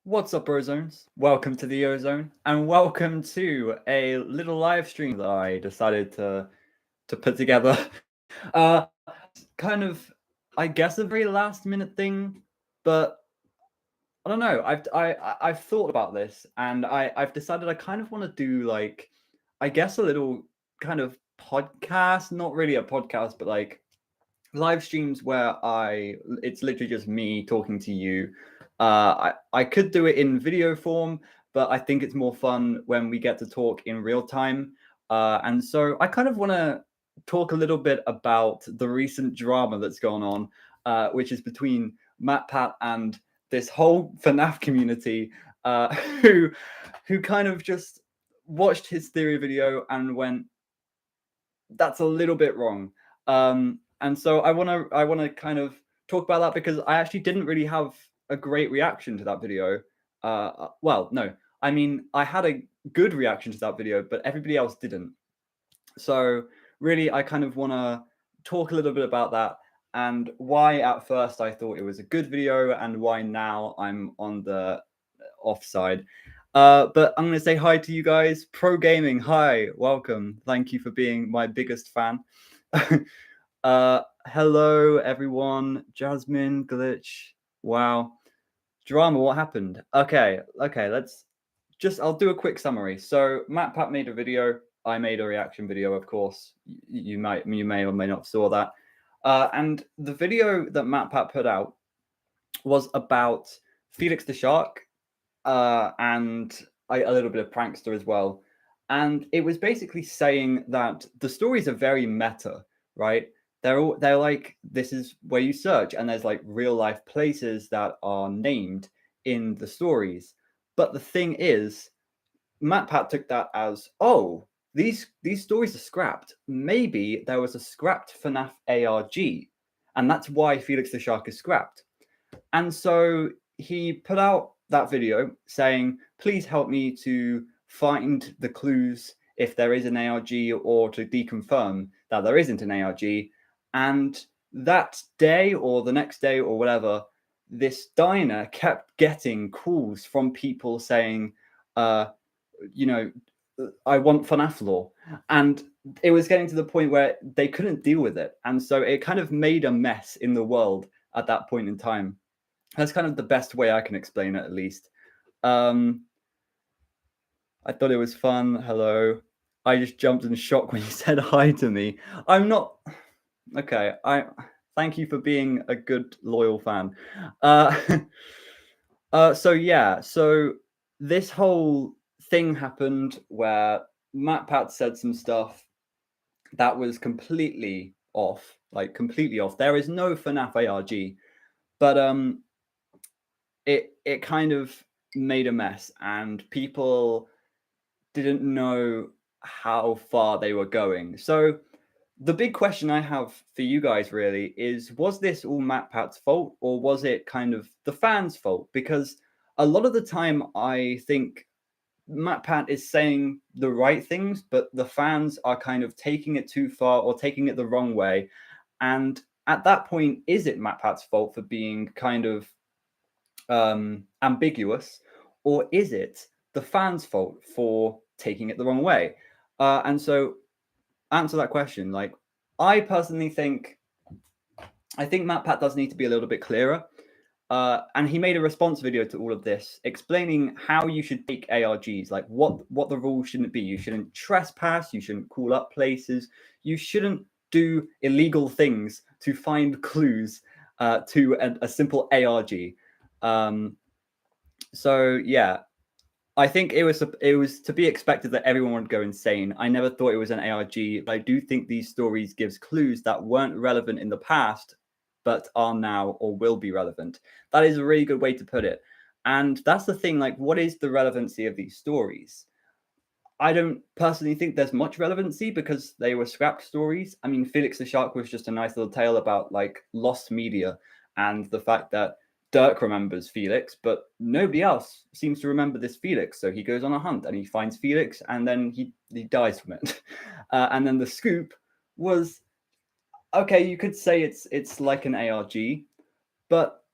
What's up, Ozones? Welcome to the Ozone, and welcome to a little live stream that I decided to put together. Kind of, I guess, a very last minute thing, but I don't know. I've thought about this, and I've decided I kind of want to do I guess a little kind of podcast, not really a podcast, but like live streams where it's literally just me talking to you. I could do it in video form, but I think it's more fun when we get to talk in real time. And so I kind of want to talk a little bit about the recent drama that's gone on, which is between MatPat and this whole FNAF community, uh, who who kind of just watched his theory video and went, "That's a little bit wrong." And so I want to kind of talk about that because I actually didn't really have a great reaction to that video. Well, no, I mean I had a good reaction to that video, but everybody else didn't. So really, I kind of want to talk a little bit about that and why at first I thought it was a good video and why now I'm on the offside. But I'm going to say hi to you guys. Pro Gaming, hi, welcome. Thank you for being my biggest fan. Hello, everyone. Jasmine, Glitch. Wow. Drama, what happened? Okay, I'll do a quick summary. So, MatPat made a video. I made a reaction video, of course. You may or may not saw that. And the video that MatPat put out was about Felix the Shark and a little bit of Prankster as well. And it was basically saying that the stories are very meta, right? They're like, this is where you search, and there's like real life places that are named in the stories. But the thing is, MatPat took that as, oh, these stories are scrapped. Maybe there was a scrapped FNAF ARG, and that's why Felix the Shark is scrapped. And so he put out that video saying, please help me to find the clues if there is an ARG or to deconfirm that there isn't an ARG. And that day or the next day or whatever, this diner kept getting calls from people saying, you know, I want FNAF lore. And it was getting to the point where they couldn't deal with it. And so it kind of made a mess in the world at that point in time. That's kind of the best way I can explain it, at least. I thought it was fun. Hello. I just jumped in shock when you said hi to me. I'm not... Okay, thank you for being a good, loyal fan. So this whole thing happened where MatPat said some stuff that was completely off, like completely off. There is no FNAF ARG, but it kind of made a mess, and people didn't know how far they were going. So the big question I have for you guys really is, was this all MatPat's fault, or was it kind of the fans' fault? Because a lot of the time I think MatPat is saying the right things, but the fans are kind of taking it too far or taking it the wrong way. And at that point, is it MatPat's fault for being kind of ambiguous, or is it the fans' fault for taking it the wrong way? And so, answer that question. Like, I personally think, MatPat does need to be a little bit clearer. And he made a response video to all of this, explaining how you should take ARGs, like what the rules shouldn't be. You shouldn't trespass. You shouldn't call up places. You shouldn't do illegal things to find clues to a simple ARG. So yeah, I think it was to be expected that everyone would go insane. I never thought it was an ARG, but I do think these stories gives clues that weren't relevant in the past, but are now or will be relevant. That is a really good way to put it. And that's the thing, like, what is the relevancy of these stories? I don't personally think there's much relevancy because they were scrapped stories. I mean, Felix the Shark was just a nice little tale about like lost media and the fact that Dirk remembers Felix, but nobody else seems to remember this Felix. So he goes on a hunt and he finds Felix, and then he dies from it. And then the scoop was, okay, you could say it's like an ARG, but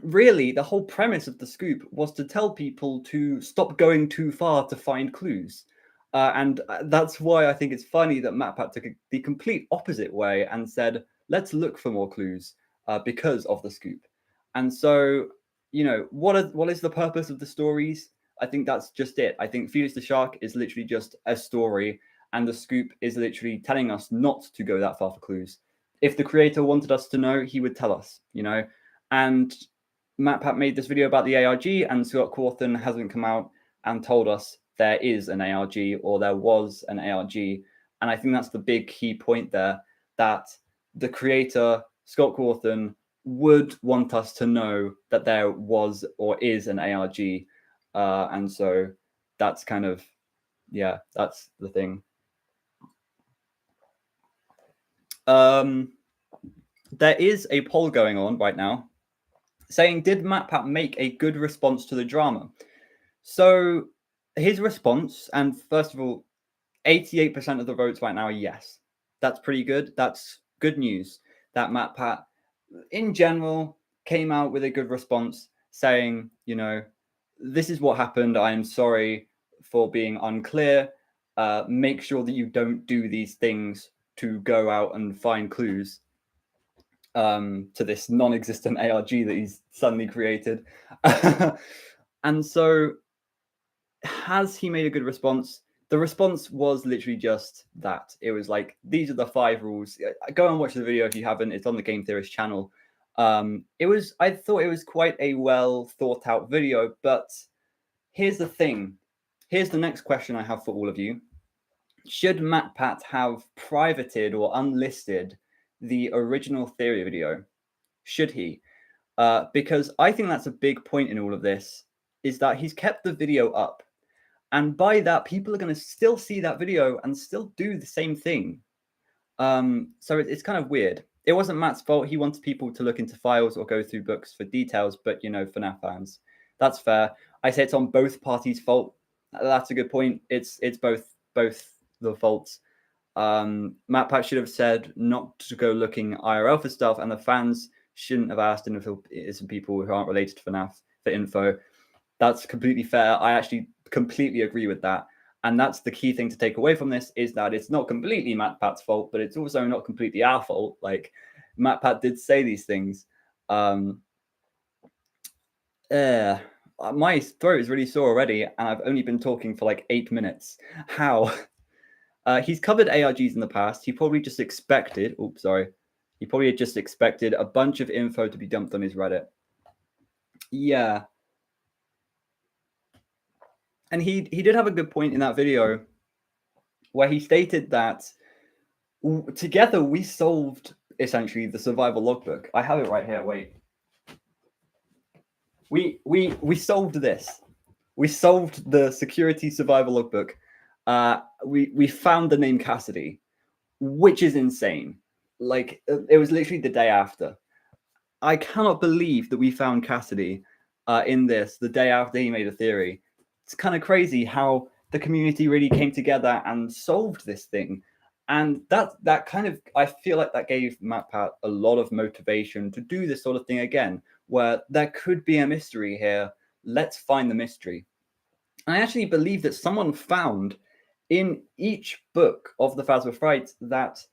really, the whole premise of the scoop was to tell people to stop going too far to find clues. And that's why I think it's funny that MatPat took the complete opposite way and said, let's look for more clues because of the scoop. And so, you know, what is the purpose of the stories? I think that's just it. I think Felix the Shark is literally just a story, and the scoop is literally telling us not to go that far for clues. If the creator wanted us to know, he would tell us, you know. And MatPat made this video about the ARG, and Scott Cawthon hasn't come out and told us there is an ARG or there was an ARG. And I think that's the big key point there, that the creator, Scott Cawthon, would want us to know that there was or is an ARG. And so that's kind of, yeah, that's the thing. There is a poll going on right now saying, did MatPat make a good response to the drama? So his response, and first of all, 88% of the votes right now are yes. That's pretty good. That's good news that MatPat, in general, came out with a good response saying, you know, this is what happened. I am sorry for being unclear. Make sure that you don't do these things to go out and find clues to this non-existent ARG that he's suddenly created. And so, has he made a good response? The response was literally just that. It was like, these are the 5 rules. Go and watch the video if you haven't. It's on the Game Theorist channel. I thought it was quite a well thought out video, but here's the thing. Here's the next question I have for all of you. Should MatPat have privated or unlisted the original theory video? Should he? Because I think that's a big point in all of this, is that he's kept the video up. And by that, people are going to still see that video and still do the same thing. So it's kind of weird. It wasn't Matt's fault. He wanted people to look into files or go through books for details, but, you know, FNAF fans, that's fair. I say it's on both parties' fault. That's a good point. It's both the faults. MatPat should have said not to go looking IRL for stuff, and the fans shouldn't have asked some people who aren't related to FNAF for info. That's completely fair. I actually completely agree with that. And that's the key thing to take away from this, is that it's not completely MatPat's fault, but it's also not completely our fault. Like, MatPat did say these things. My throat is really sore already, and I've only been talking for like 8 minutes. How? He's covered ARGs in the past. He probably just expected, he probably just expected a bunch of info to be dumped on his Reddit. Yeah. And he did have a good point in that video where he stated that together we solved essentially the survival logbook. I have it right here. Wait. We solved this. We solved the security survival logbook. We found the name Cassidy, which is insane. Like, it was literally the day after. I cannot believe that we found Cassidy in this the day after he made a theory. It's kind of crazy how the community really came together and solved this thing. And that kind of, I feel like that gave MatPat a lot of motivation to do this sort of thing again, where there could be a mystery here. Let's find the mystery. And I actually believe that someone found in each book of the Phasma Fright that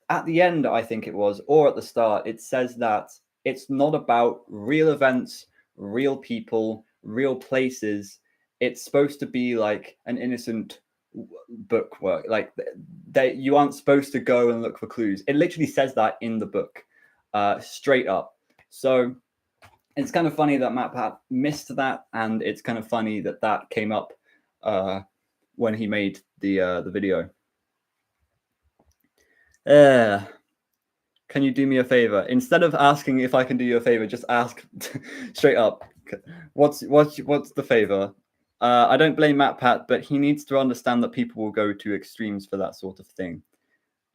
at the end, I think it was, or at the start, it says that it's not about real events, real people, real places. It's supposed to be like an innocent bookwork. Like, you aren't supposed to go and look for clues. It literally says that in the book, straight up. So it's kind of funny that MatPat missed that, and it's kind of funny that that came up when he made the video. Can you do me a favor? Instead of asking if I can do you a favor, just ask straight up. What's the favor? I don't blame MatPat, but he needs to understand that people will go to extremes for that sort of thing.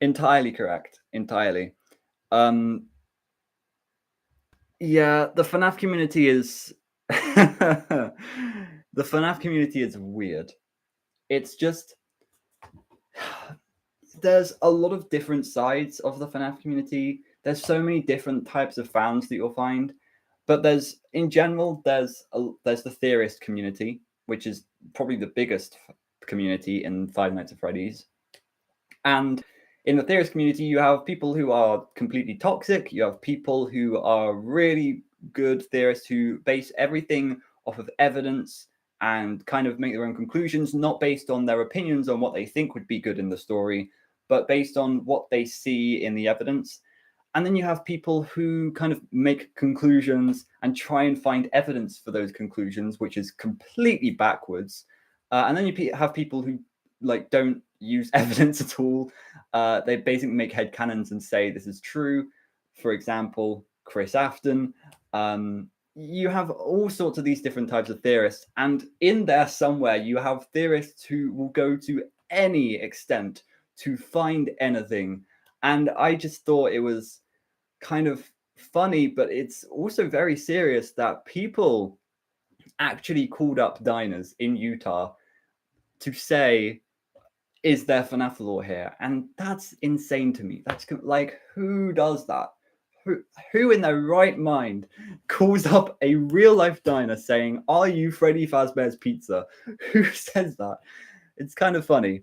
Entirely correct. Entirely. Yeah, the FNAF community is the FNAF community is weird. It's just there's a lot of different sides of the FNAF community. There's so many different types of fans that you'll find. But there's, in general, there's the theorist community, which is probably the biggest community in Five Nights at Freddy's. And in the theorist community, you have people who are completely toxic. You have people who are really good theorists who base everything off of evidence and kind of make their own conclusions, not based on their opinions on what they think would be good in the story, but based on what they see in the evidence. And then you have people who kind of make conclusions and try and find evidence for those conclusions, which is completely backwards. And then you have people who like don't use evidence at all. They basically make headcanons and say this is true. For example, Chris Afton. You have all sorts of these different types of theorists. And in there somewhere, you have theorists who will go to any extent to find anything. And I just thought it was kind of funny, but it's also very serious that people actually called up diners in Utah to say, is there FNAF lore here? And that's insane to me. That's like, who does that? Who in their right mind calls up a real life diner saying, are you Freddy Fazbear's Pizza? Who says that? It's kind of funny.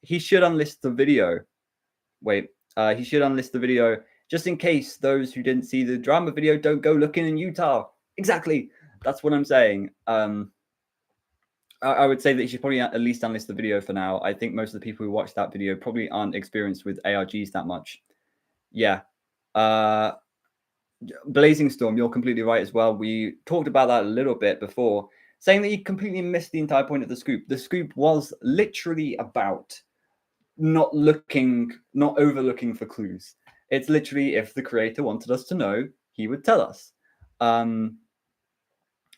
He should unlist the video. Wait, he should unlist the video just in case those who didn't see the drama video don't go looking in Utah. Exactly. That's what I'm saying. I would say that you should probably at least unlist the video for now. I think most of the people who watch that video probably aren't experienced with ARGs that much. Yeah. Blazing Storm, you're completely right as well. We talked about that a little bit before, saying that you completely missed the entire point of the scoop. The scoop was literally about not overlooking for clues. It's literally, if the creator wanted us to know, he would tell us.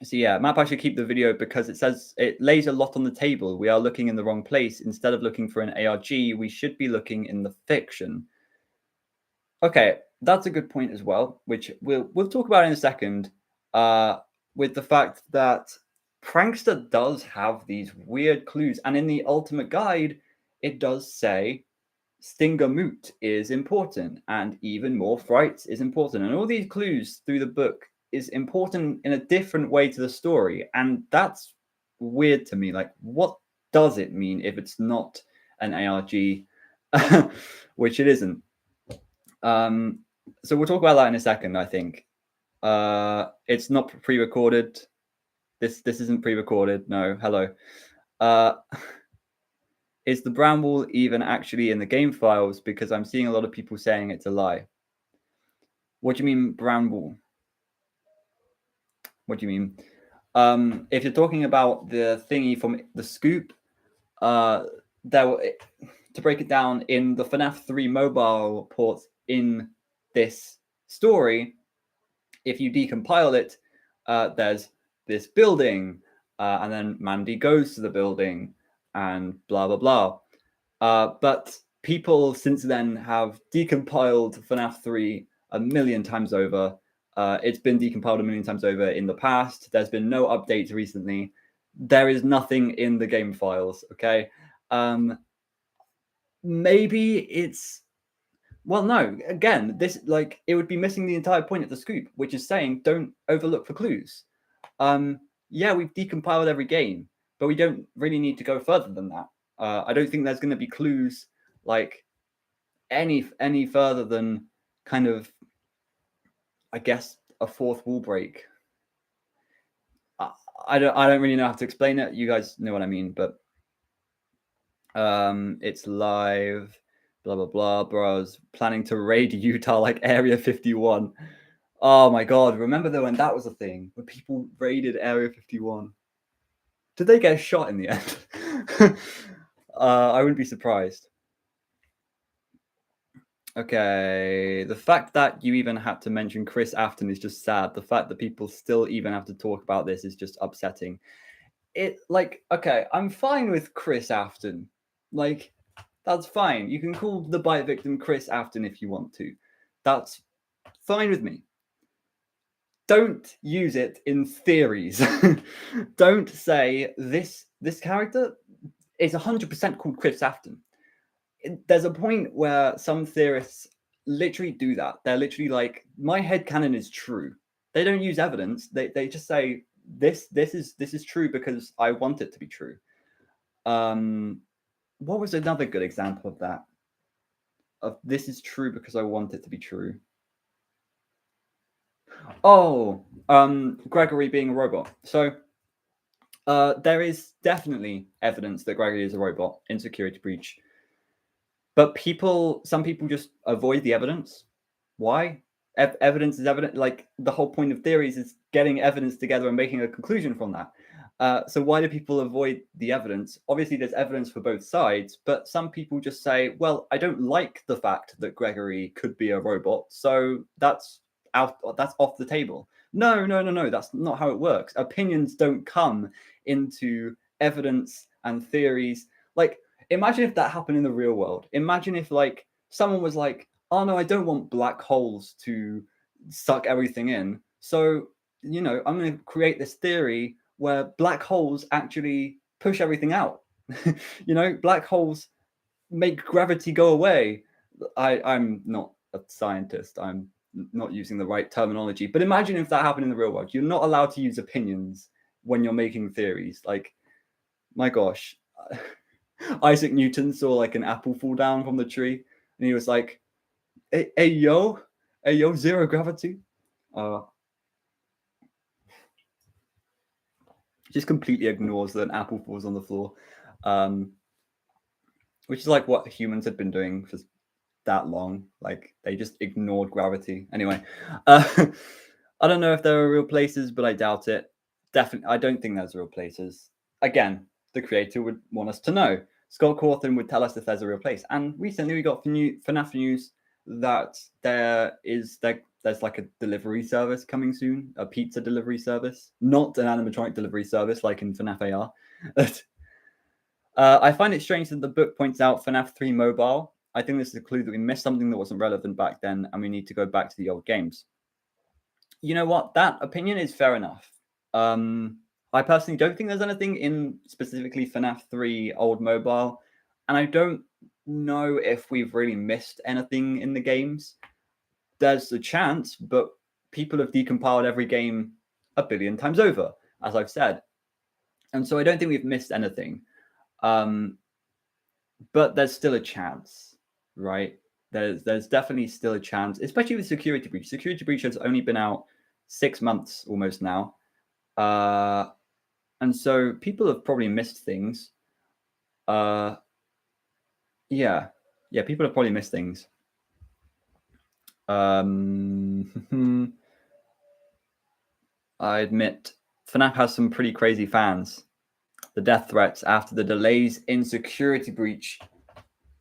So yeah, MatPat should keep the video because it says it lays a lot on the table. We are looking in the wrong place. Instead of looking for an ARG, we should be looking in the fiction. Okay, that's a good point as well, which we'll talk about in a second. With the fact that Prankster does have these weird clues, and in the ultimate guide, it does say Stinger Moot is important, and even more frights is important, and all these clues through the book is important in a different way to the story, and that's weird to me. Like, what does it mean if it's not an ARG, which it isn't? So we'll talk about that in a second. I think it's not pre-recorded. This isn't pre-recorded. No, hello. Is the brown wall even actually in the game files? Because I'm seeing a lot of people saying it's a lie. What do you mean brown wall? What do you mean? If you're talking about the thingy from the scoop, to break it down, in the FNAF 3 mobile ports in this story, if you decompile it, there's this building, and then Mandy goes to the building, and blah, blah, blah. But people since then have decompiled FNAF 3 a million times over. It's been decompiled a million times over in the past. There's been no updates recently. There is nothing in the game files, okay? Maybe it's... Well, no, again, this, like, it would be missing the entire point of the scoop, which is saying don't overlook for clues. Yeah, we've decompiled every game, but we don't really need to go further than that. I don't think there's going to be clues like any further than kind of, I guess, a fourth wall break. I don't really know how to explain it. You guys know what I mean, but it's live, blah blah blah. Bro, I was planning to raid Utah like Area 51. Oh my god, remember though when that was a thing, when people raided Area 51? Did they get shot in the end? I wouldn't be surprised. Okay, the fact that you even had to mention Chris Afton is just sad. The fact that people still even have to talk about this is just upsetting. It, like, okay, I'm fine with Chris Afton. Like, that's fine. You can call the bite victim Chris Afton if you want to. That's fine with me. Don't use it in theories. Don't say this character is 100% called Chris Afton. There's a point where some theorists literally do that. They're literally like, my headcanon is true. They don't use evidence. They just say this is true because I want it to be true. What was another good example of that? Of this is true because I want it to be true. Oh, Gregory being a robot. So there is definitely evidence that Gregory is a robot in Security Breach. But some people just avoid the evidence. Why? Evidence is evident. Like, the whole point of theories is getting evidence together and making a conclusion from that. So why do people avoid the evidence? Obviously, there's evidence for both sides, but some people just say, well, I don't like the fact that Gregory could be a robot, so that's off the table. No, that's not how it works. Opinions don't come into evidence and theories. Like, imagine if that happened in the real world. Imagine if, like, someone was like, oh no, I don't want black holes to suck everything in. So, I'm going to create this theory where black holes actually push everything out. Black holes make gravity go away. I'm not a scientist. I'm not using the right terminology. But imagine if that happened in the real world. You're not allowed to use opinions when you're making theories. Like, my gosh. Isaac Newton saw like an apple fall down from the tree, and he was like, hey yo, zero gravity. Just completely ignores that an apple falls on the floor, which is like what humans have been doing for that long. Like, they just ignored gravity. Anyway, I don't know if there are real places, but I doubt it. Definitely, I don't think there's real places. Again, the creator would want us to know. Scott Cawthon would tell us if there's a real place. And recently we got FNAF news that there's like a delivery service coming soon, a pizza delivery service, not an animatronic delivery service like in FNAF AR. I find it strange that the book points out FNAF 3 mobile. I think this is a clue that we missed something that wasn't relevant back then, and we need to go back to the old games. You know what? That opinion is fair enough. I personally don't think there's anything in specifically FNAF 3 old mobile, and I don't know if we've really missed anything in the games. There's a chance, but people have decompiled every game a billion times over, as I've said. And so I don't think we've missed anything. But there's still a chance, right? There's definitely still a chance, especially with Security Breach. Security Breach has only been out 6 months almost now. And so people have probably missed things. Yeah, people have probably missed things. I admit, FNAF has some pretty crazy fans. The death threats after the delays in Security Breach.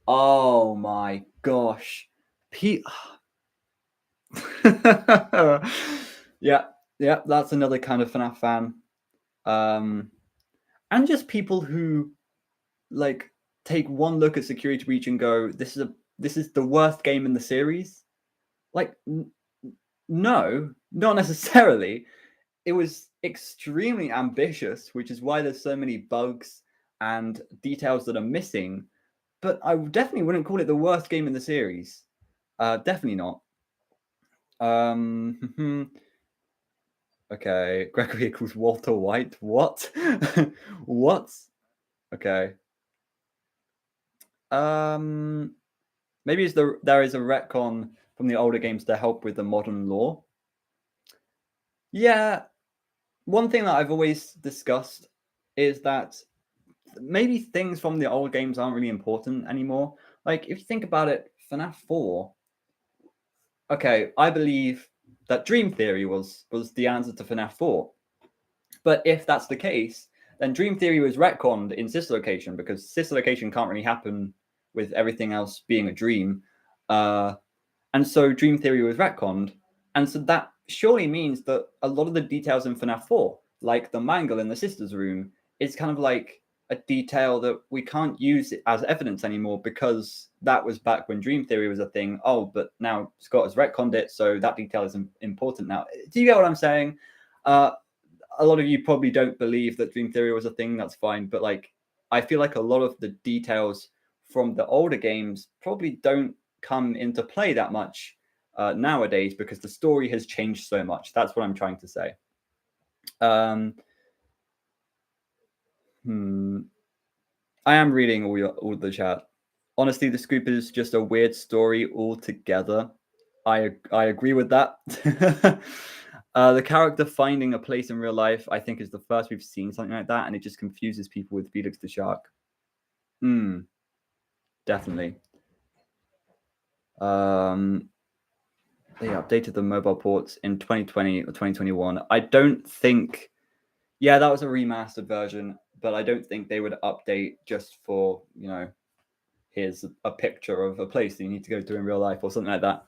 Oh my gosh. Yeah, that's another kind of FNAF fan. And just people who like take one look at Security Breach and go, this is the worst game in the series. Like, no, not necessarily. It was extremely ambitious, which is why there's so many bugs and details that are missing. But I definitely wouldn't call it the worst game in the series. Definitely not. Okay, Gregory equals Walter White. What? What? Okay. Maybe there is a retcon from the older games to help with the modern lore. Yeah, one thing that I've always discussed is that maybe things from the old games aren't really important anymore. Like, if you think about it, FNAF 4. Okay, I believe that Dream Theory was the answer to FNAF 4. But if that's the case, then Dream Theory was retconned in Sister Location, because Sister Location can't really happen with everything else being a dream. And so Dream Theory was retconned. And so that surely means that a lot of the details in FNAF 4, like the mangle in the sister's room, is kind of like a detail that we can't use it as evidence anymore, because that was back when Dream Theory was a thing. Oh, but now Scott has retconned it, so that detail is important now. Do you get what I'm saying? A lot of you probably don't believe that Dream Theory was a thing. That's fine. But like, I feel like a lot of the details from the older games probably don't come into play that much nowadays because the story has changed so much. That's what I'm trying to say. I am reading all the chat. Honestly, the scoop is just a weird story altogether. I agree with that. The character finding a place in real life, I think, is the first we've seen something like that, and it just confuses people with Felix the Shark. Definitely. They updated the mobile ports in 2020 or 2021. I don't think. Yeah, that was a remastered version, but I don't think they would update just for, you know, here's a picture of a place that you need to go to in real life or something like that.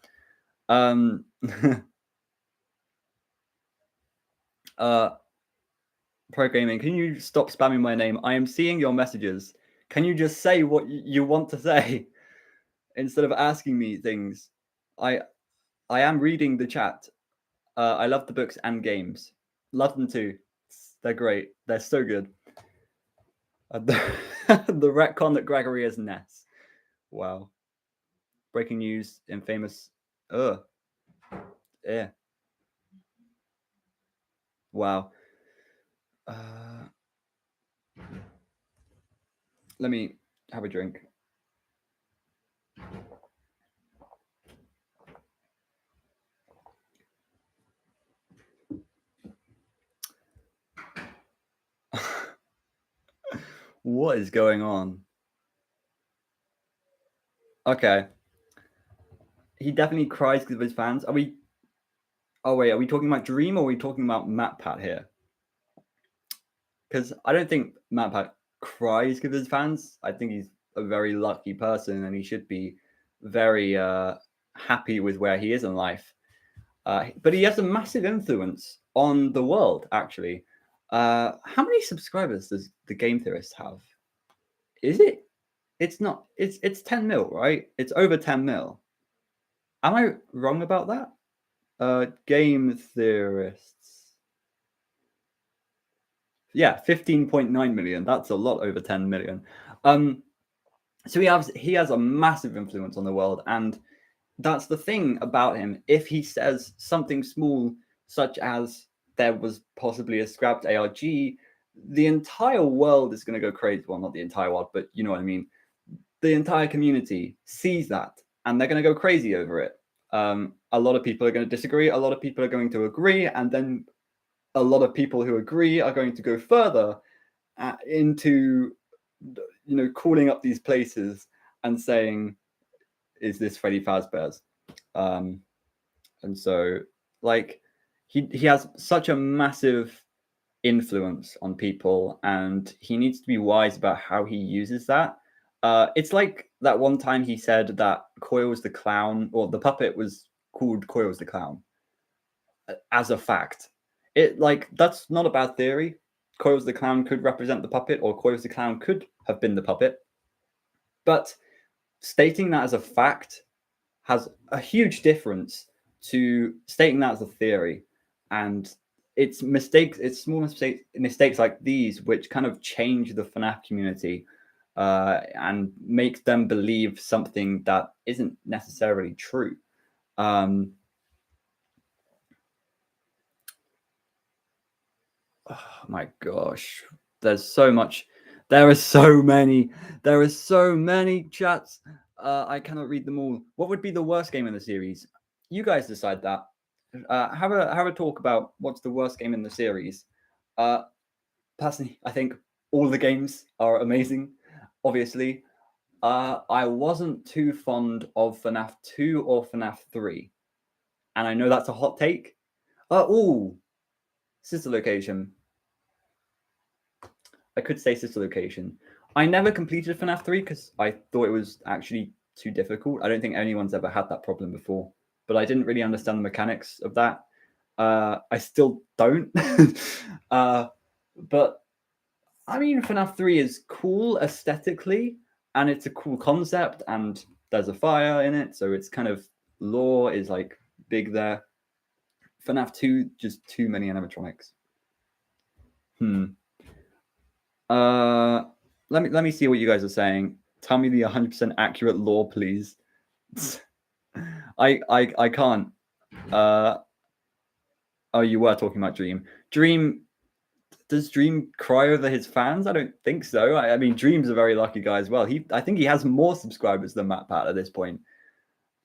Pro Gaming, can you stop spamming my name? I am seeing your messages. Can you just say what you want to say instead of asking me things? I am reading the chat. I love the books and games. Love them too. They're great. They're so good. The retcon that Gregory is Ness. Wow. Breaking news, infamous. Yeah. Wow. Let me have a drink. What is going on? Okay. He definitely cries because of his fans. Are we? Oh wait, are we talking about Dream or are we talking about MatPat here? Because I don't think MatPat cries because of his fans. I think he's a very lucky person and he should be very happy with where he is in life. But he has a massive influence on the world, actually. How many subscribers does the Game Theorist have? Is it? It's not. It's 10 mil, right? It's over 10 mil. Am I wrong about that? Game Theorists. Yeah, 15.9 million. That's a lot over 10 million. So he has a massive influence on the world, and that's the thing about him. If he says something small, such as there was possibly a scrapped ARG, the entire world is going to go crazy. Well, not the entire world, but you know what I mean. The entire community sees that, and they're going to go crazy over it. A lot of people are going to disagree. A lot of people are going to agree, and then a lot of people who agree are going to go further into, you know, calling up these places and saying, "Is this Freddy Fazbear's?" And so, like, he has such a massive influence on people, and he needs to be wise about how he uses that. It's like that one time he said that Coils the Clown, or the puppet was called Coils the Clown, as a fact. That's not a bad theory. Coils the Clown could represent the puppet, or Coils the Clown could have been the puppet. But stating that as a fact has a huge difference to stating that as a theory. And it's small mistakes like these which kind of change the FNAF community and make them believe something that isn't necessarily true. Oh my gosh, there's so much. There are so many chats. I cannot read them all. What would be the worst game in the series? You guys decide that. Have a talk about what's the worst game in the series. Personally, I think all the games are amazing. Obviously, I wasn't too fond of FNAF 2 or FNAF 3, and I know that's a hot take. Sister Location. I could say Sister Location. I never completed FNAF 3 because I thought it was actually too difficult. I don't think anyone's ever had that problem before, but I didn't really understand the mechanics of that. I still don't. But I mean, FNAF 3 is cool aesthetically, and it's a cool concept, and there's a fire in it, so it's kind of lore is like big there. FNAF 2, just too many animatronics. Let me see what you guys are saying. Tell me the 100% accurate lore, please. I can't. Oh, you were talking about Dream. Does Dream cry over his fans? I don't think so. I mean, Dream's a very lucky guy as well. I think he has more subscribers than MatPat at this point.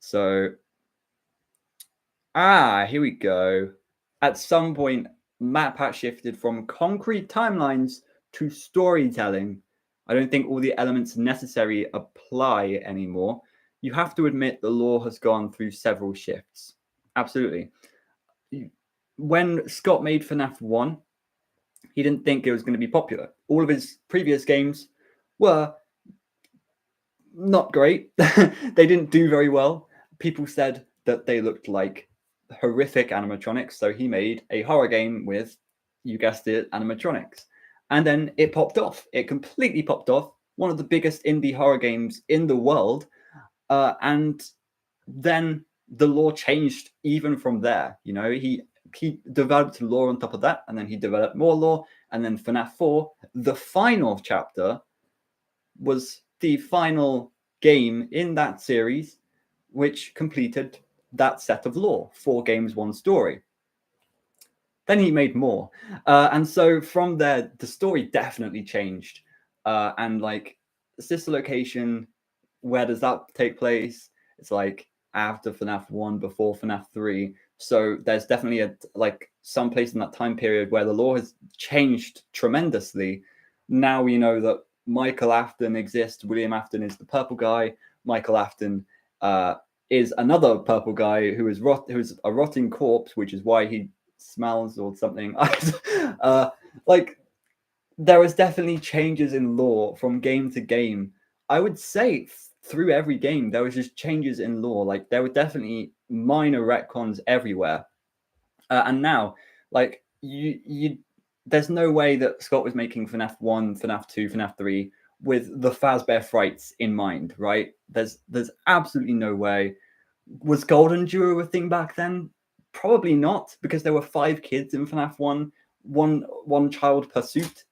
So, here we go. At some point, MatPat shifted from concrete timelines to storytelling. I don't think all the elements necessary apply anymore. You have to admit the lore has gone through several shifts. Absolutely. When Scott made FNAF 1, he didn't think it was going to be popular. All of his previous games were not great. They didn't do very well. People said that they looked like horrific animatronics. So he made a horror game with, you guessed it, animatronics. And then it popped off. It completely popped off. One of the biggest indie horror games in the world. And then the lore changed even from there. You know, he developed lore on top of that, and then he developed more lore, and then FNAF 4, the final chapter, was the final game in that series, which completed that set of lore. 4 games, 1 story. Then he made more. And so from there, the story definitely changed. And like, Sister Location, where does that take place? It's like after FNAF 1, before FNAF 3. So there's definitely some place in that time period where the lore has changed tremendously. Now we know that Michael Afton exists. William Afton is the purple guy. Michael Afton is another purple guy who is a rotting corpse, which is why he smells or something. There was definitely changes in lore from game to game. I would say through every game there was just changes in lore. Like, there were definitely minor retcons everywhere. And now, like, there's no way that Scott was making FNAF 1, FNAF 2, FNAF 3 with the Fazbear Frights in mind, right? There's absolutely no way. Was Golden Duo a thing back then? Probably not, because there were 5 kids in FNAF 1, one child per suit.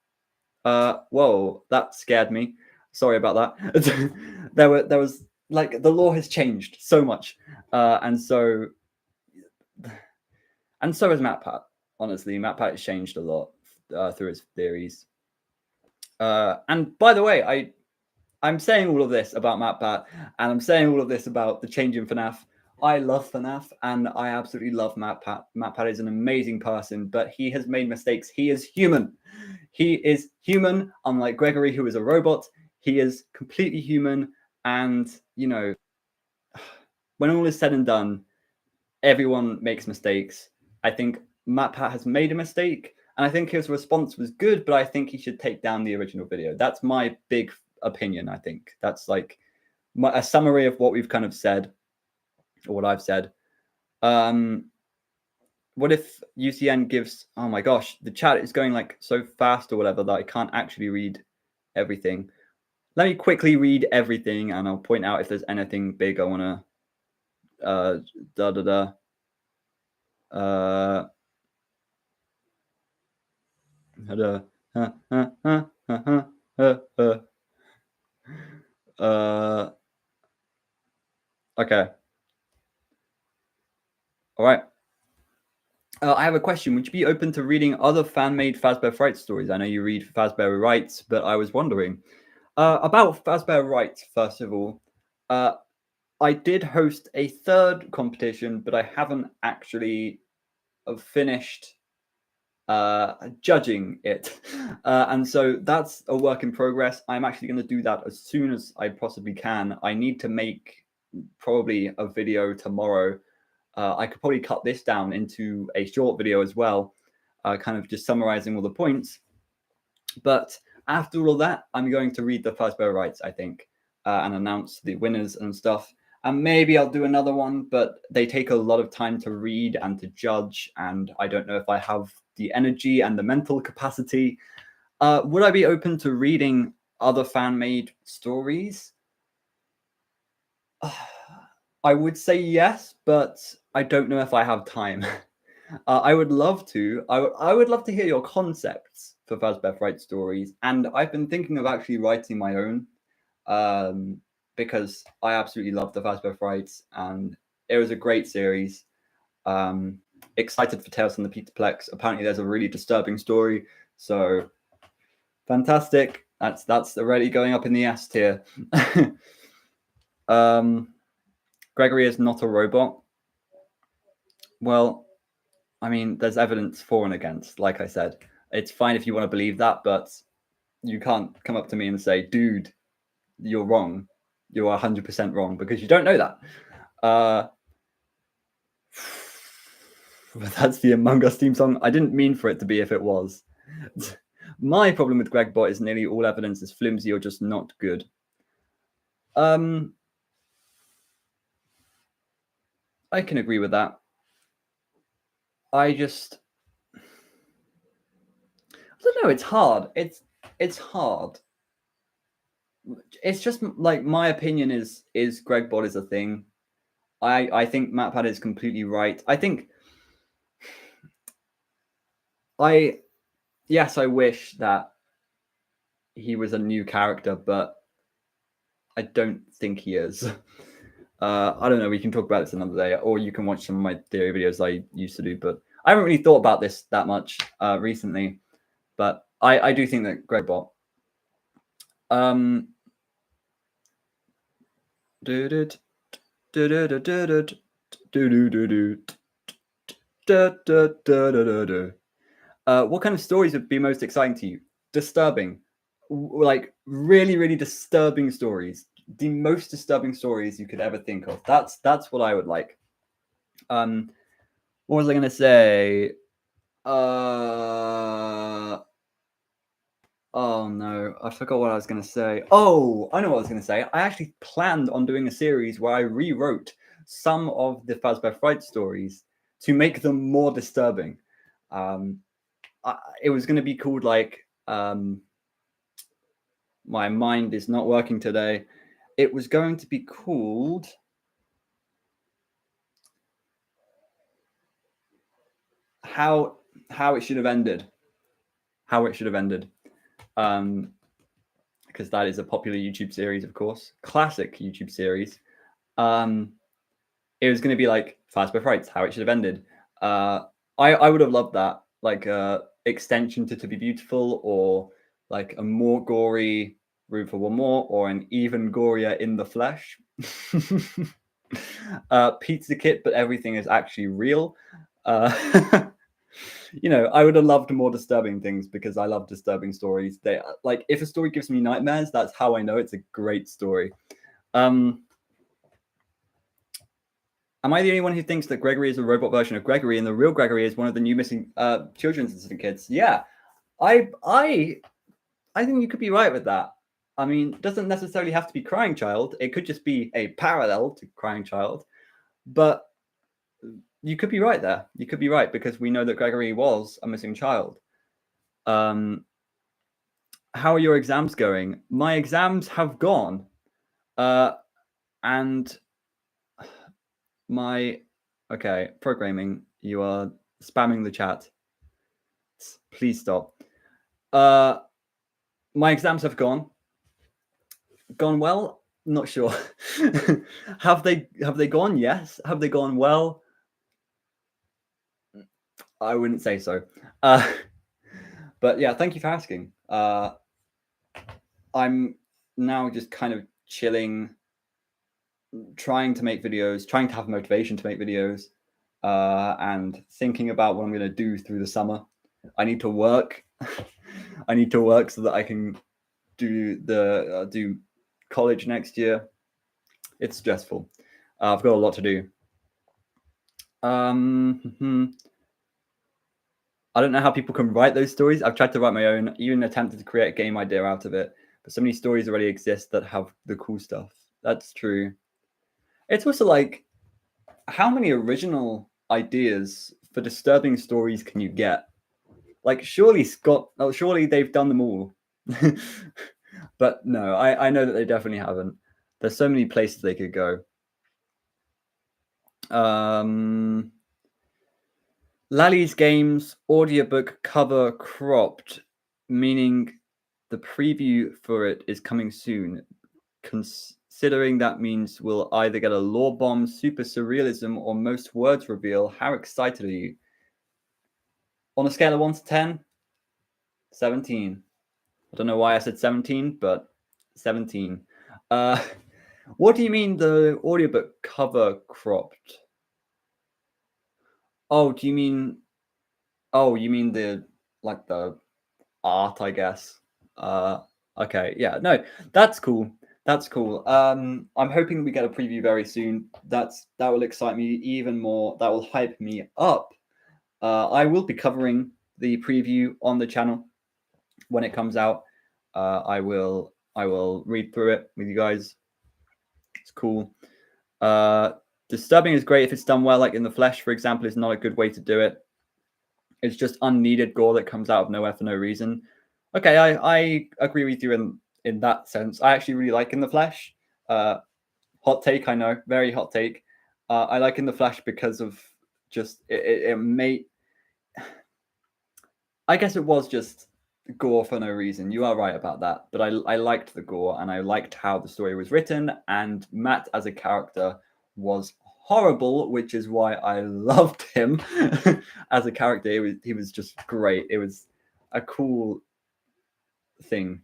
Whoa, that scared me. Sorry about that. there was like, the lore has changed so much, and so has MatPat. Honestly, MatPat has changed a lot through his theories. And by the way, I'm saying all of this about MatPat, and I'm saying all of this about the change in FNAF. I love FNAF, and I absolutely love MatPat. MatPat is an amazing person, but he has made mistakes. He is human. He is human, unlike Gregory, who is a robot. He is completely human, and, you know, when all is said and done, everyone makes mistakes. I think MatPat has made a mistake, and I think his response was good, but I think he should take down the original video. That's my big opinion. I think that's like a summary of what we've kind of said, or what I've said. What if UCN gives... Oh my gosh, the chat is going like so fast or whatever that I can't actually read everything. Let me quickly read everything, and I'll point out if there's anything big I want to okay. All right. I have a question. Would you be open to reading other fan-made Fazbear Frights stories? I know you read Fazbear Writes, but I was wondering about Fazbear Writes. First of all, I did host a 3rd competition, but I haven't actually finished judging it, and so that's a work in progress. I'm actually going to do that as soon as I possibly can. I need to make probably a video tomorrow. I could probably cut this down into a short video as well, kind of just summarizing all the points. But after all that, I'm going to read the Fazbear Writes, I think, and announce the winners and stuff. And maybe I'll do another one, but they take a lot of time to read and to judge, and I don't know if I have the energy and the mental capacity. Would I be open to reading other fan-made stories? I would say yes, but I don't know if I have time. I would love to. I would love to hear your concepts for Fazbear Fright stories, and I've been thinking of actually writing my own, because I absolutely love the Fazbear Frights, and it was a great series. Excited for Tales from the Petaplex. Apparently, there's a really disturbing story. So fantastic. That's already going up in the S tier. Gregory is not a robot. Well, I mean, there's evidence for and against. Like I said, it's fine if you want to believe that, but you can't come up to me and say, dude, you're wrong. You're 100% wrong, because you don't know that. That's the Among Us theme song. I didn't mean for it to be if it was. My problem with Gregbot is nearly all evidence is flimsy or just not good. I can agree with that. I don't know. It's hard. It's hard. It's just like my opinion is Gregbot is a thing. I think MatPat is completely right. I think yes, I wish that he was a new character, but I don't think he is. I don't know. We can talk about this another day, or you can watch some of my theory videos I used to do. But I haven't really thought about this that much recently. But I do think that Gregbot. What kind of stories would be most exciting to you? Disturbing, like really, really disturbing stories. The most disturbing stories you could ever think of. That's what I would like. What was I gonna say? Oh no, I forgot what I was gonna say. Oh, I know what I was gonna say. I actually planned on doing a series where I rewrote some of the Fazbear Fright stories to make them more disturbing. It was gonna be called like my mind is not working today. It was going to be called how it should have ended. How it should have ended. Because that is a popular YouTube series, of course. Classic YouTube series. It was going to be like Fazbear Frights, how it should have ended. I would have loved that, like extension to Be Beautiful, or like a more gory Room for One More, or an even gorier In the Flesh. Pizza Kit, but everything is actually real. You know, I would have loved more disturbing things because I love disturbing stories. They like, if a story gives me nightmares, that's how I know it's a great story. Am I the only one who thinks that Gregory is a robot version of Gregory, and the real Gregory is one of the new missing children's assistant kids? Yeah, I think you could be right with that. I mean, it doesn't necessarily have to be Crying Child. It could just be a parallel to Crying Child. But you could be right there. You could be right, because we know that Gregory was a missing child. How are your exams going? My exams have gone. And okay, programming, you are spamming the chat. Please stop. My exams have gone well. Not sure. Have they gone? Yes. Have they gone well? I wouldn't say so. But yeah, thank you for asking. I'm now just kind of chilling, trying to make videos, trying to have motivation to make videos, and thinking about what I'm going to do through the summer. I need to work. I need to work so that I can do college next year. It's stressful. I've got a lot to do. I don't know how people can write those stories. I've tried to write my own, even attempted to create a game idea out of it. But so many stories already exist that have the cool stuff. That's true. It's also like, how many original ideas for disturbing stories can you get? Like, surely they've done them all. But no, I know that they definitely haven't. There's so many places they could go. Lally's games audiobook cover cropped, meaning the preview for it is coming soon. considering that means we'll either get a lore bomb, super surrealism, or most words reveal. How excited are you? On a scale of 1 to 10, 17. I don't know why I said 17, but 17. What do you mean the audiobook cover cropped? Oh, do you mean... Oh, you mean the art, I guess. Okay, yeah, no, that's cool. That's cool. I'm hoping we get a preview very soon. That will excite me even more. That will hype me up. I will be covering the preview on the channel when it comes out. I will read through it with you guys. It's cool. Disturbing is great if it's done well, like in the flesh, for example, is not a good way to do it. It's just unneeded gore that comes out of nowhere for no reason. Okay, I agree with you in that sense. I actually really like In the Flesh. Hot take, I know, very hot take. I like In the Flesh because of just it made... I guess it was just gore for no reason. You are right about that. But I liked the gore and I liked how the story was written. And Matt as a character was horrible, which is why I loved him as a character. He was just great. It was a cool thing.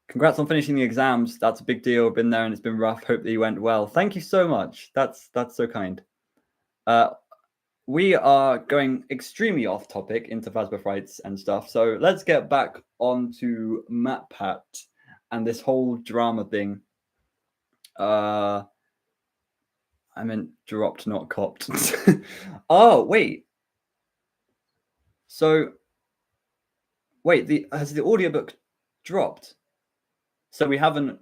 Congrats on finishing the exams. That's a big deal. Been there and it's been rough. Hope that you went well. Thank you so much. That's so kind. We are going extremely off topic into Phasma Frights and stuff. So let's get back onto MatPat and this whole drama thing. I meant dropped, not copped. Oh, wait. So, wait, has the audiobook dropped? So we have an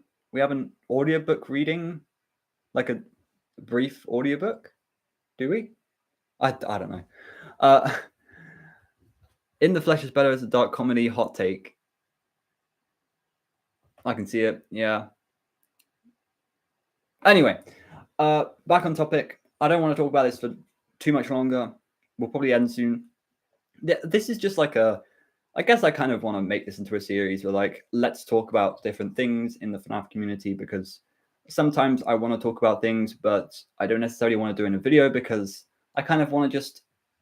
audiobook reading, like a brief audiobook? Do we? I don't know. In the Flesh is better as a dark comedy. Hot take. I can see it. Yeah. Anyway, back on topic. I don't want to talk about this for too much longer. We'll probably end soon. This is just like I guess I kind of want to make this into a series where, like, let's talk about different things in the FNAF community, because sometimes I want to talk about things, but I don't necessarily want to do it in a video because I kind of want to just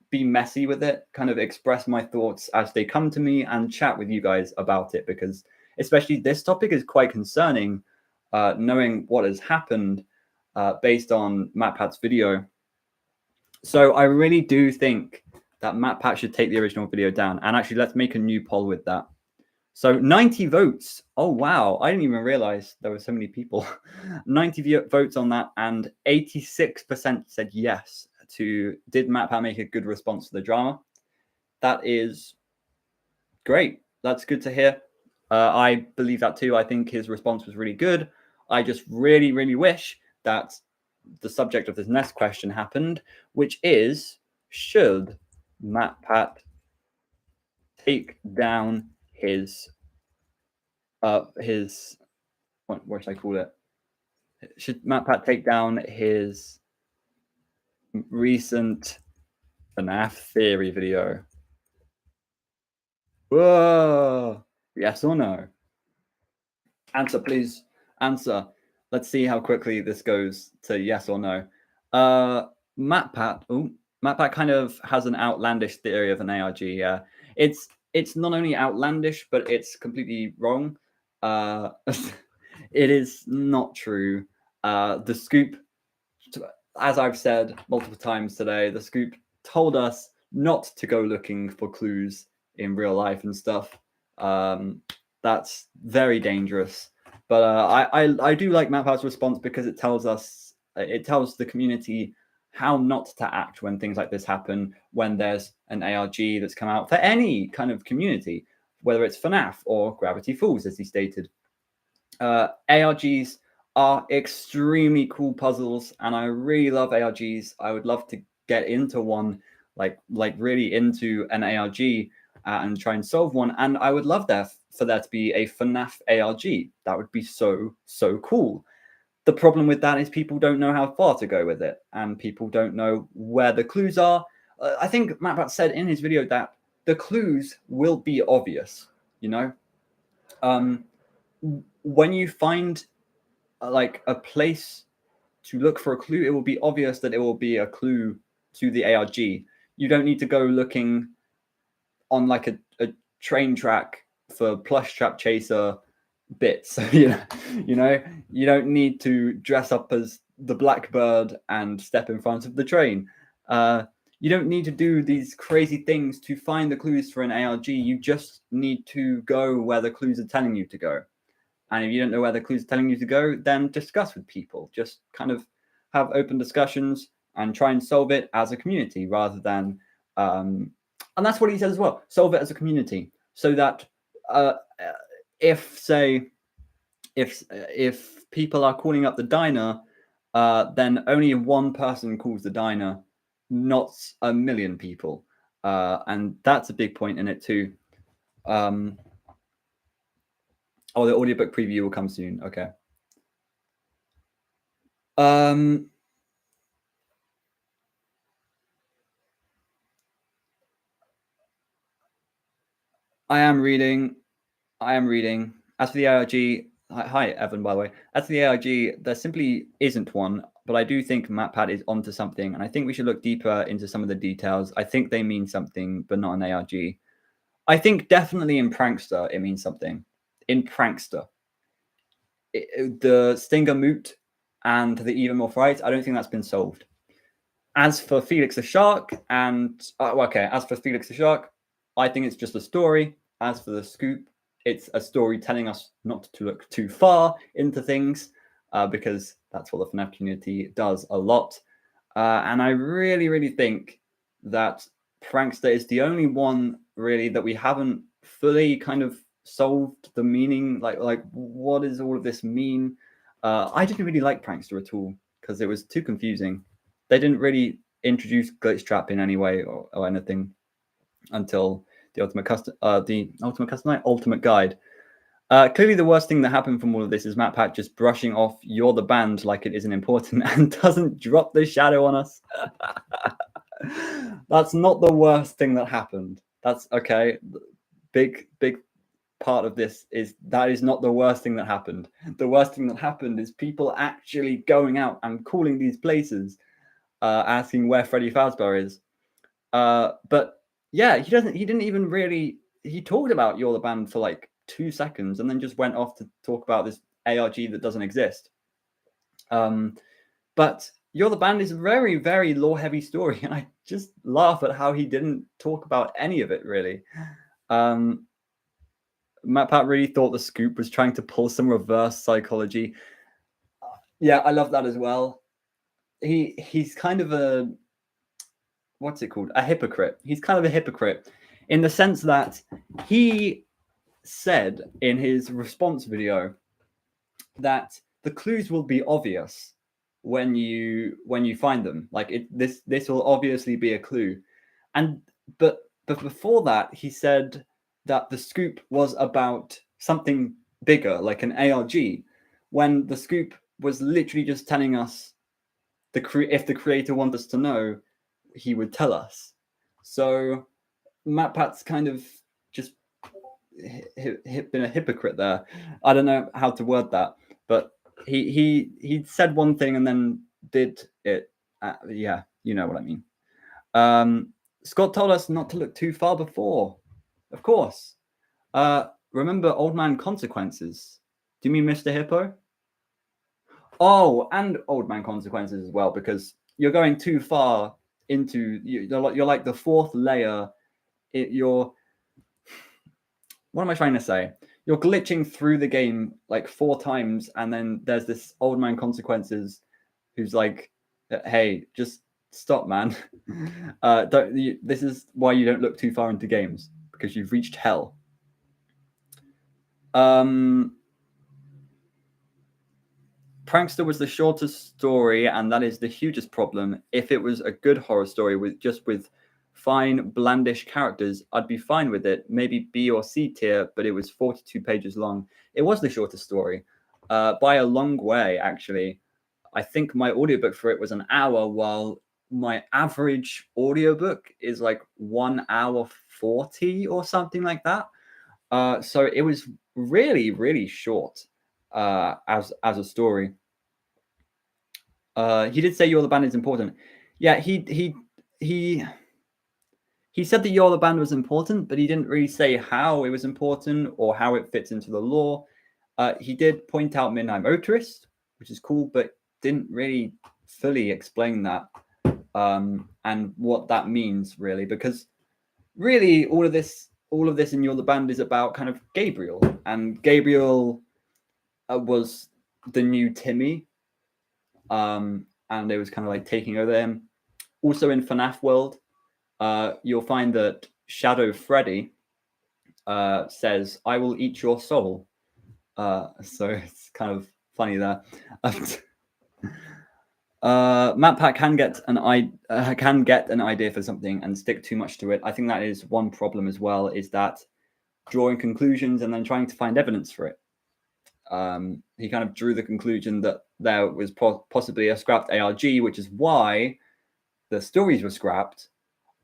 be messy with it, kind of express my thoughts as they come to me and chat with you guys about it, because especially this topic is quite concerning, knowing what has happened based on MatPat's video. So I really do think that MatPat should take the original video down. And actually, let's make a new poll with that. So 90 votes. Oh, wow. I didn't even realize there were so many people. 90 votes on that. And 86% said yes to, did MatPat make a good response to the drama? That is great. That's good to hear. I believe that too. I think his response was really good. I just really, really wish that the subject of this next question happened, which is, should MatPat take down his what should I call it? Should MatPat take down his recent FNAF theory video? Whoa! Yes or no? Answer, please. Answer. Let's see how quickly this goes to yes or no. MatPat kind of has an outlandish theory of an ARG. Yeah, it's not only outlandish, but it's completely wrong. It is not true. The Scoop, as I've said multiple times today, the Scoop told us not to go looking for clues in real life and stuff. That's very dangerous. But I do like MatPat's response because it tells the community how not to act when things like this happen, when there's an ARG that's come out for any kind of community, whether it's FNAF or Gravity Falls, as he stated. ARGs are extremely cool puzzles, and I really love ARGs. I would love to get into one, like really into an ARG and try and solve one. And I would love for there to be a FNAF ARG. That would be so cool. The problem with that is people don't know how far to go with it, and people don't know where the clues are. I think MatPat said in his video that the clues will be obvious, you know? when you find like a place to look for a clue, it will be obvious that it will be a clue to the ARG. You don't need to go looking on like a train track for plush trap chaser bits. You don't need to dress up as the Blackbird and step in front of the train. You don't need to do these crazy things to find the clues for an ARG. You just need to go where the clues are telling you to go. And if you don't know where the clues are telling you to go, then discuss with people. Just kind of have open discussions and try and solve it as a community rather than, and that's what he says as well, solve it as a community. So that if people are calling up the diner, then only one person calls the diner, not a million people. And that's a big point in it too. Oh, the audiobook preview will come soon. Okay. I am reading. As for the ARG, hi Evan, by the way. As for the ARG, there simply isn't one, but I do think MatPat is onto something, and I think we should look deeper into some of the details. I think they mean something, but not an ARG. I think definitely in Prankster it means something. In Prankster, the Stinger Moot and the Even More Fright, I don't think that's been solved. As for Felix the Shark, and as for Felix the Shark, I think it's just a story. As for the Scoop, it's a story telling us not to look too far into things, because that's what the FNAF community does a lot. And I really, really think that Prankster is the only one really that we haven't fully kind of solved the meaning. Like what does all of this mean? I didn't really like Prankster at all because it was too confusing. They didn't really introduce glitch trap in any way or anything until the ultimate guide. Clearly, the worst thing that happened from all of this is MatPat just brushing off "You're the band" like it isn't important and doesn't drop the shadow on us. That's not the worst thing that happened. That's okay. Big part of this is that is not the worst thing that happened. The worst thing that happened is people actually going out and calling these places, asking where Freddy Fazbear is. But yeah, he didn't even really. He talked about "You're the band" for like 2 seconds and then just went off to talk about this ARG that doesn't exist. But "You're the Band" is a very, very lore-heavy story, and I just laugh at how he didn't talk about any of it, really. MatPat really thought the Scoop was trying to pull some reverse psychology. Yeah, I love that as well. He's kind of a, what's it called? A hypocrite. He's kind of a hypocrite in the sense that he said in his response video that the clues will be obvious when you find them. Like this will obviously be a clue. But before that, he said that the Scoop was about something bigger, like an ARG, when the Scoop was literally just telling us if the creator wanted us to know, he would tell us. So MatPat's kind of just been a hypocrite there. I don't know how to word that, but he said one thing and then did it. Yeah, you know what I mean. Scott told us not to look too far before. Of course. Remember Old Man Consequences? Do you mean Mr. Hippo? Oh, and Old Man Consequences as well, because you're going too far into you're like the fourth layer. What am I trying to say? You're glitching through the game like 4 times, and then there's this Old Man Consequences who's like, "Hey, just stop, man. This is why you don't look too far into games, because you've reached hell." Prankster was the shortest story, and that is the hugest problem. If it was a good horror story with fine, blandish characters, I'd be fine with it. Maybe B or C tier, but it was 42 pages long. It was the shortest story, by a long way, actually. I think my audiobook for it was an hour, while my average audiobook is like 1 hour 40 or something like that. So it was really, really short as a story. He did say You're the Band is important. Yeah, he said that You're the Band was important, but he didn't really say how it was important or how it fits into the lore. He did point out Midnight Motorist, which is cool, but didn't really fully explain that and what that means really, because really all of this in You're the Band is about kind of Gabriel, and Gabriel was the new Timmy, and it was kind of like taking over him. Also in FNAF world, you'll find that Shadow Freddy says, "I will eat your soul." So it's kind of funny there. MatPat can get an idea for something and stick too much to it. I think that is one problem as well, is that drawing conclusions and then trying to find evidence for it. He kind of drew the conclusion that there was possibly a scrapped ARG, which is why the stories were scrapped.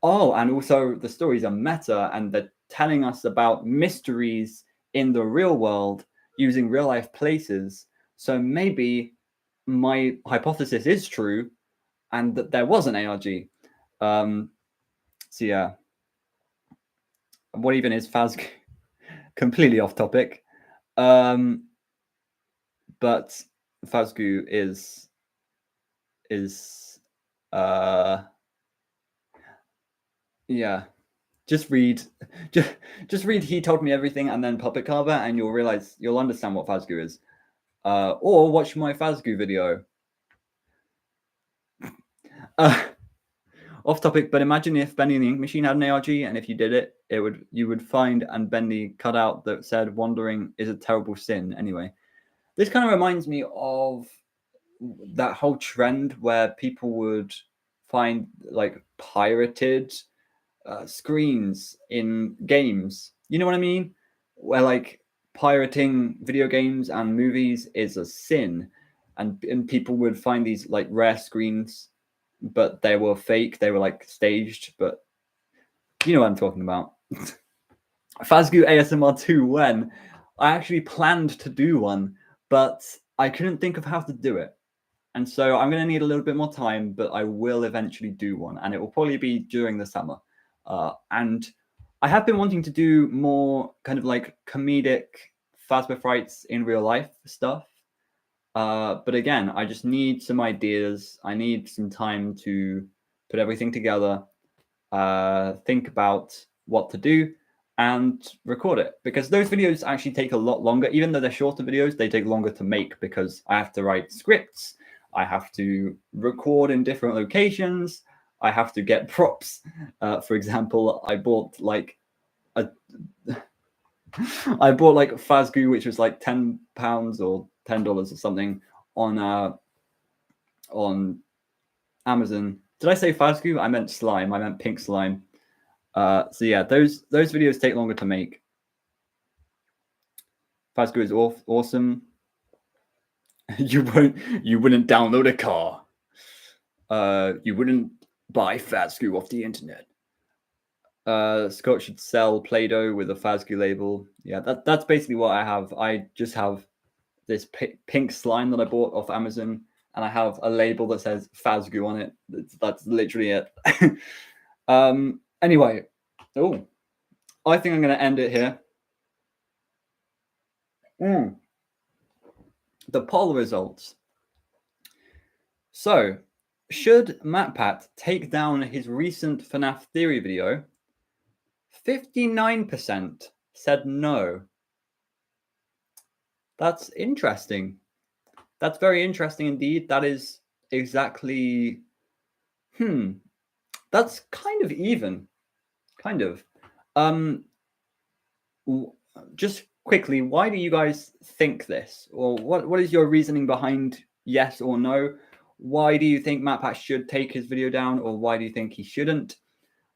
Oh, and also the stories are meta, and they're telling us about mysteries in the real world using real life places. So maybe my hypothesis is true, and that there was an ARG. So yeah, what even is Fakgu? Completely off topic. But Fakgu is yeah. Just read He Told Me Everything and then Puppet Carver, and you'll understand what Fakgu is. Or watch my Fakgu video. Off topic, but imagine if Bendy and the Ink Machine had an ARG, and if you did it, you would find and Bendy cut out that said "Wandering is a terrible sin." Anyway, this kind of reminds me of that whole trend where people would find like pirated screens in games. You know what I mean? Where like pirating video games and movies is a sin, and people would find these like rare screens, but they were fake. They were like staged, but you know what I'm talking about. Fakgu ASMR 2 when I actually planned to do one, but I couldn't think of how to do it. And so I'm going to need a little bit more time, but I will eventually do one, and it will probably be during the summer. And I have been wanting to do more kind of like comedic Phasma frights in real life stuff. But again, I just need some ideas. I need some time to put everything together, think about what to do, and record it. Because those videos actually take a lot longer. Even though they're shorter videos, they take longer to make because I have to write scripts. I have to record in different locations. I have to get props. For example, I bought like Fakgu, which was like £10 or $10 or something on Amazon. Did I say Fakgu? I meant slime. I meant pink slime. So yeah, those videos take longer to make. Fakgu is awesome. You wouldn't download a car. You wouldn't buy Fakgu off the internet. Scott should sell Play-Doh with a Fakgu label. Yeah, that's basically what I have. I just have this pink slime that I bought off Amazon, and I have a label that says Fakgu on it. That's literally it. Anyway, I think I'm going to end it here. The poll results. So, should MatPat take down his recent FNAF theory video? 59% said no. That's interesting. That's very interesting indeed. That is exactly... That's kind of even. Kind of. Just quickly, why do you guys think this? Or what is your reasoning behind yes or no? Why do you think MatPat should take his video down, or why do you think he shouldn't?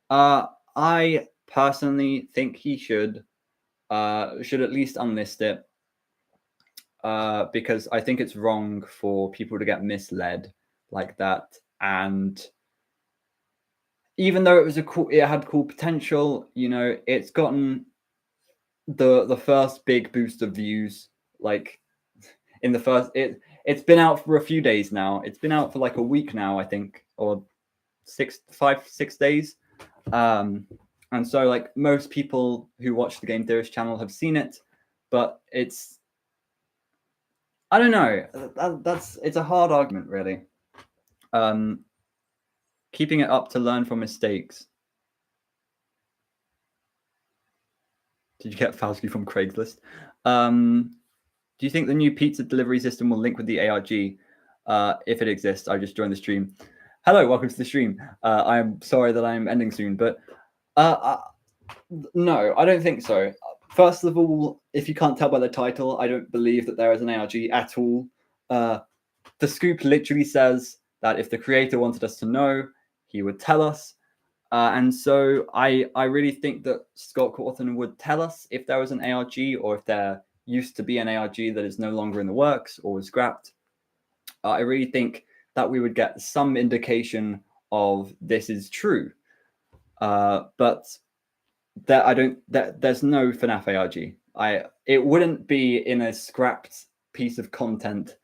I personally think he should at least unlist it, because I think it's wrong for people to get misled like that. And even though it had cool potential, you know, it's gotten the first big boost of views, like in the first it's been out for a few days now. It's been out for like a week now, I think, or 6 days. And so like most people who watch the Game Theorist channel have seen it, but it's, I don't know. It's a hard argument, really. Keeping it up to learn from mistakes. Did you get Fakgu from Craigslist? Do you think the new pizza delivery system will link with the ARG? If it exists, I just joined the stream. Hello, welcome to the stream. I'm sorry that I'm ending soon, but no, I don't think so. First of all, if you can't tell by the title, I don't believe that there is an ARG at all. The scoop literally says that if the creator wanted us to know, he would tell us. And so I really think that Scott Cawthon would tell us if there was an ARG, or if there used to be an ARG that is no longer in the works or was scrapped. I really think that we would get some indication of this is true. But there's no FNAF ARG. It wouldn't be in a scrapped piece of content.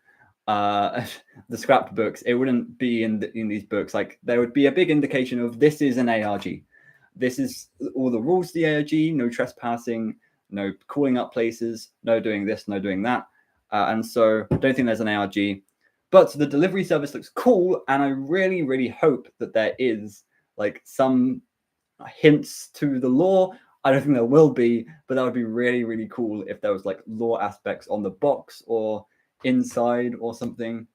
The scrapped books, it wouldn't be in these books. Like, there would be a big indication of this is an ARG. This is all the rules of the ARG: no trespassing, no calling up places, no doing this, no doing that. And so I don't think there's an ARG. But the delivery service looks cool, and I really, really hope that there is like some hints to the lore. I don't think there will be, but that would be really, really cool if there was like lore aspects on the box or inside or something.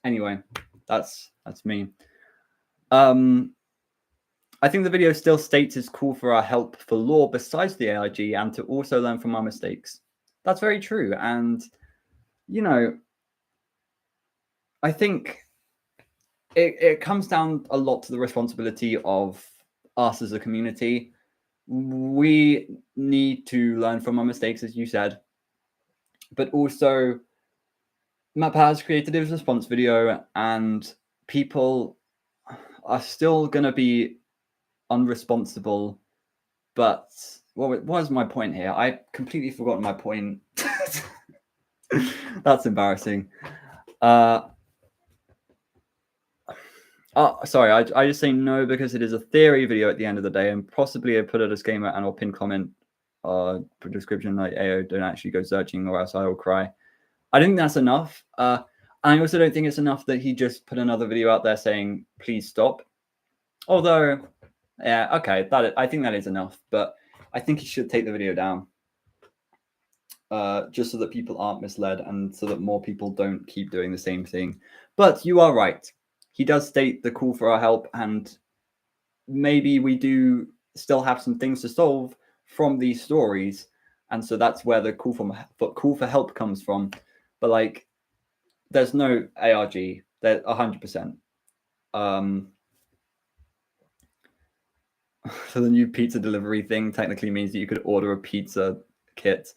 Anyway, that's me. I think the video still states it's cool for our help for lore besides the ARG, and to also learn from our mistakes. That's very true. And, you know, I think it comes down a lot to the responsibility of us as a community. We need to learn from our mistakes, as you said, but also MatPat has created his response video, and people are still going to be unresponsible. But what was my point here? I completely forgotten my point. That's embarrassing. Sorry, I just say no because it is a theory video at the end of the day, and possibly I put a disclaimer and or pin comment for description like, "Ayo, don't actually go searching or else I will cry." I think that's enough. I also don't think it's enough that he just put another video out there saying, "Please stop." Although, yeah, okay, I think that is enough, but I think he should take the video down. Just so that people aren't misled and so that more people don't keep doing the same thing. But you are right. He does state the call for our help, and maybe we do still have some things to solve from these stories. And so that's where the call for help comes from. But like, there's no ARG. There 100%. So the new pizza delivery thing technically means that you could order a pizza kit.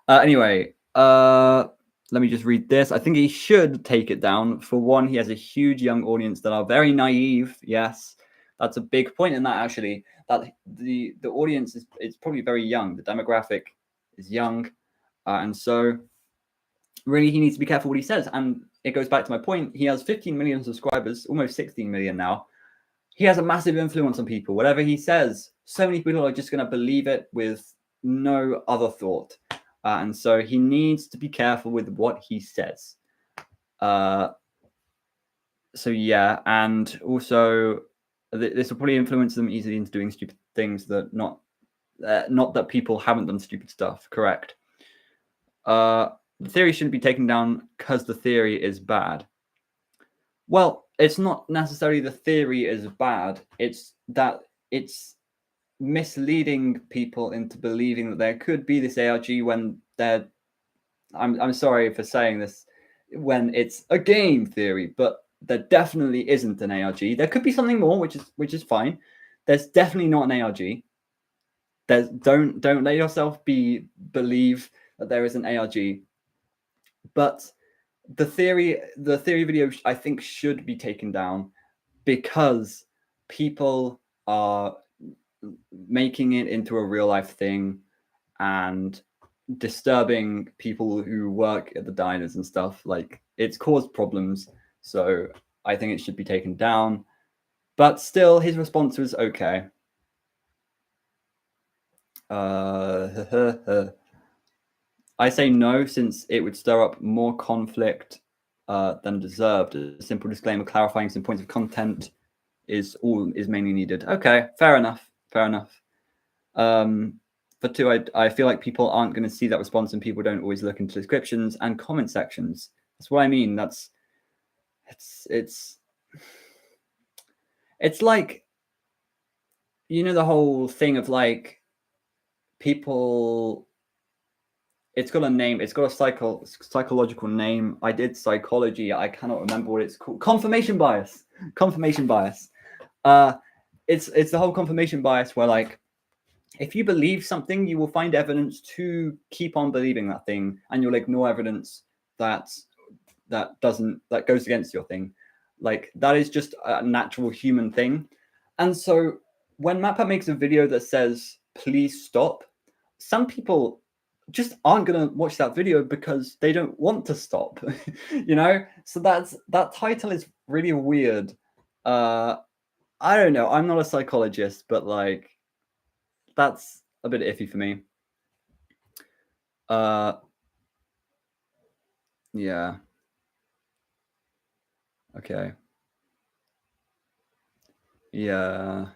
Anyway, let me just read this. I think he should take it down. For one, he has a huge young audience that are very naive. Yes, that's a big point in that, actually. That the audience is probably very young. The demographic is young. And so really he needs to be careful what he says. And it goes back to my point. He has 15 million subscribers, almost 16 million now. He has a massive influence on people. Whatever he says, so many people are just going to believe it with no other thought. And so he needs to be careful with what he says. So yeah, and also this will probably influence them easily into doing stupid things that not that people haven't done stupid stuff. Correct. The theory shouldn't be taken down because the theory is bad. Well, it's not necessarily the theory is bad. It's that it's misleading people into believing that there could be this ARG when they're, I'm sorry for saying this, when it's a game theory, but there definitely isn't an ARG. There could be something more, which is fine. There's definitely not an ARG. Don't let yourself believe that there is an ARG. But the theory video, I think, should be taken down because people are making it into a real life thing. and disturbing people who work at the diners and stuff. Like, it's caused problems, so I think it should be taken down. But still, his response was okay. I say no, since it would stir up more conflict than deserved. A simple disclaimer clarifying some points of content is mainly needed. Okay, fair enough. Fair enough. For two, I feel like people aren't going to see that response, and people don't always look into descriptions and comment sections. That's what I mean. It's like, you know, the whole thing of like people. It's got a name. It's got a psychological name. I did psychology. I cannot remember what it's called. Confirmation bias. Confirmation bias. It's the whole confirmation bias where, like, if you believe something, you will find evidence to keep on believing that thing, and you'll ignore evidence that goes against your thing. Like, that is just a natural human thing. And so when MatPat makes a video that says, please stop, some people just aren't going to watch that video because they don't want to stop, you know? So that title is really weird. I don't know. I'm not a psychologist, but like, that's a bit iffy for me. Yeah. Okay. Yeah.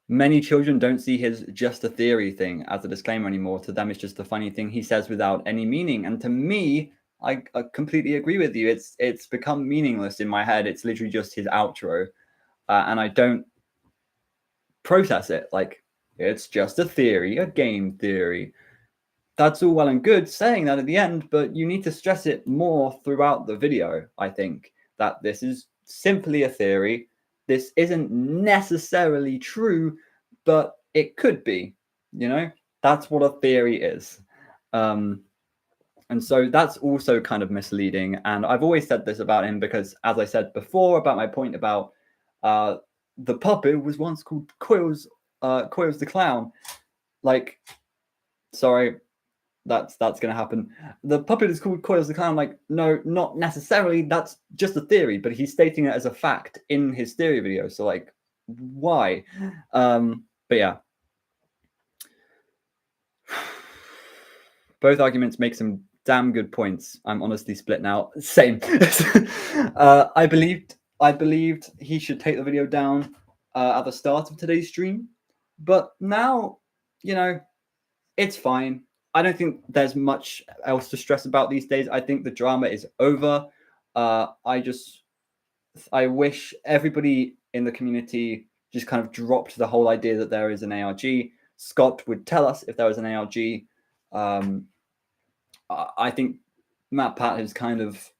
Many children don't see his just a theory thing as a disclaimer anymore. To them, it's just a funny thing he says without any meaning. And to me, I completely agree with you. It's become meaningless in my head. It's literally just his outro. And I don't process it. Like, it's just a theory, a game theory. That's all well and good saying that at the end, but you need to stress it more throughout the video, I think, that this is simply a theory. This isn't necessarily true, but it could be, you know? That's what a theory is. And so that's also kind of misleading. And I've always said this about him because, as I said before, about my point about the puppet was once called Coils the Clown. Like, sorry, that's going to happen. The puppet is called Coils the Clown. Like, no, not necessarily. That's just a theory, but he's stating it as a fact in his theory video. So, like, why? But yeah. Both arguments make some damn good points. I'm honestly split now. Same. I believed he should take the video down at the start of today's stream, but now, you know, it's fine. I don't think there's much else to stress about these days. I think the drama is over. I wish everybody in the community just kind of dropped the whole idea that there is an ARG. Scott would tell us if there was an ARG. I think MatPat is kind of,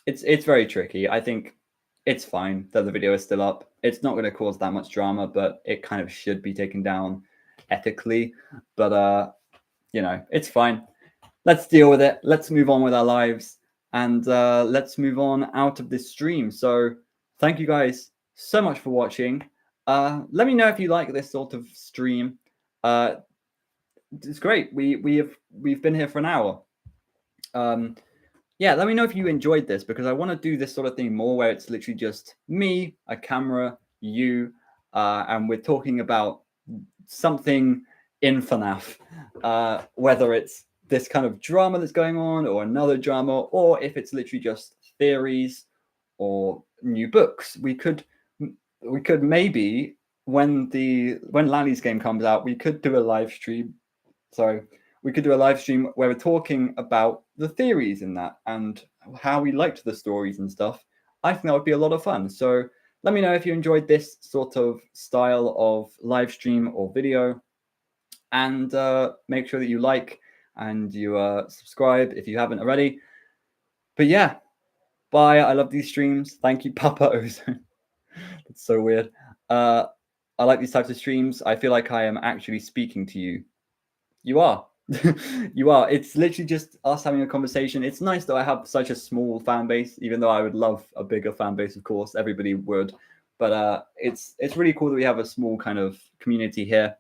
it's very tricky. I think it's fine that the video is still up. It's not going to cause that much drama, but it kind of should be taken down ethically. But you know, it's fine. Let's deal with it. Let's move on with our lives, and let's move on out of this stream. So thank you guys so much for watching. Let me know if you like this sort of stream. It's great. We've been here for an hour. Yeah, let me know if you enjoyed this, because I want to do this sort of thing more, where it's literally just me, a camera, you, and we're talking about something in FNAF, whether it's this kind of drama that's going on, or another drama, or if it's literally just theories or new books. We could maybe, when Lally's game comes out, we could do a live stream. So we could do a live stream where we're talking about the theories in that and how we liked the stories and stuff. I think that would be a lot of fun. So let me know if you enjoyed this sort of style of live stream or video, and make sure that you like and you subscribe if you haven't already. But yeah, bye. I love these streams. Thank you, Papa Ozone. That's so weird. I like these types of streams. I feel like I am actually speaking to you. You are. You are. It's literally just us having a conversation. It's nice that I have such a small fan base, even though I would love a bigger fan base, of course. Everybody would. But it's really cool that we have a small kind of community here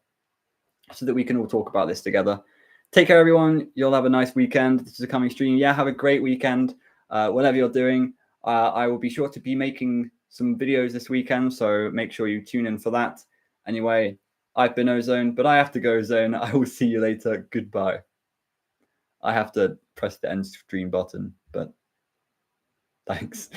so that we can all talk about this together. Take care, everyone. You'll have a nice weekend. This is a coming stream. Yeah, have a great weekend. Whatever you're doing, I will be sure to be making some videos this weekend, so make sure you tune in for that. Anyway, I've been Ozone, but I have to go, Zone. I will see you later. Goodbye. I have to press the end stream button, but thanks.